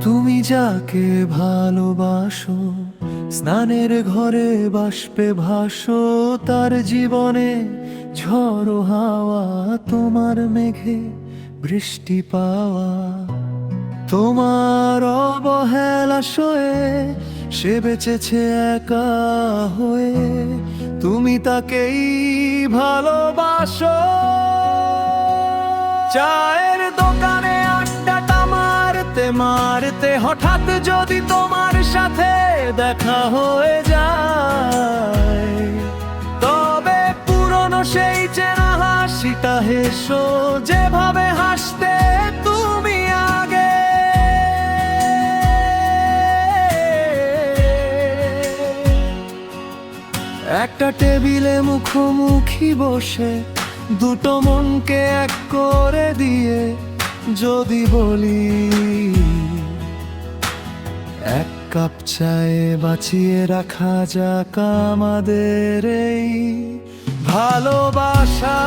তুমি যাকে ভালোবাসো, স্নানের ঘরে বাষ্পে ভাসো, তার জীবনে ঝড়ো হাওয়া, তোমার মেঘে বৃষ্টি পাওয়া। তোমার অবহেলা সয়ে সে বেঁচেছে একা হয়ে, তুমি তাকেই ভালোবাসো। চায়ের দোকানে আড্ডাটা মারতে মারতে হঠাৎ যদি তোমার সাথে দেখা হয়ে যায়, তবে পুরনো সেই চেনা হাসিটা হেসো, যেভাবে হাসতে তুমি আগে। একটা টেবিলে মুখোমুখি বসে দুটো মনকে এক করে দিয়ে যদি বলি, এক কাপ চায়ে বাঁচিয়ে রাখা যাক আমাদের এই ভালোবাসা।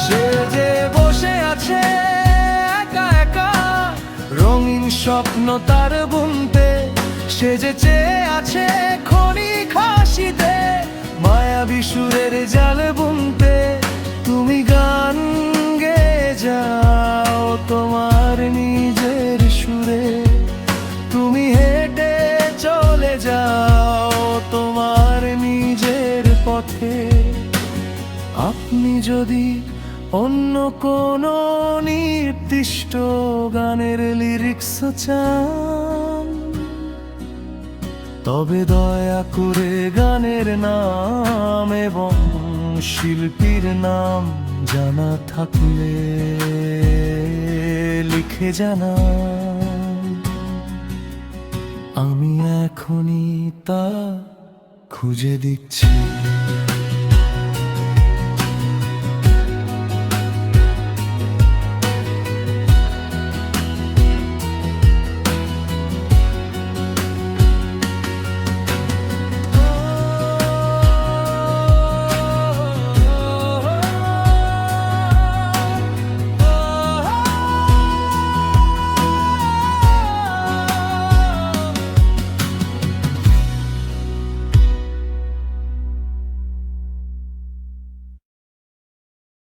সে যে বসে আছে একা একা, রঙিন স্বপ্ন তার বুনতে, সে যে চেয়ে আছে ক্ষণিক হাসিতে, মায়াবী সুরের জাল বুনতে। তুমি গান গেয়ে যাও তোমার নিজের সুরে, তুমি হেঁটে চলে যাও তোমার নিজের পথে। আপনি যদি অন্য কোনো নির্দিষ্ট গানের লিরিক্স চান, তবে দয়া করে গানের নাম এবং শিল্পীর নাম জানা থাকলে লিখে জানান। আমি এখনই তা খুঁজে দিচ্ছি।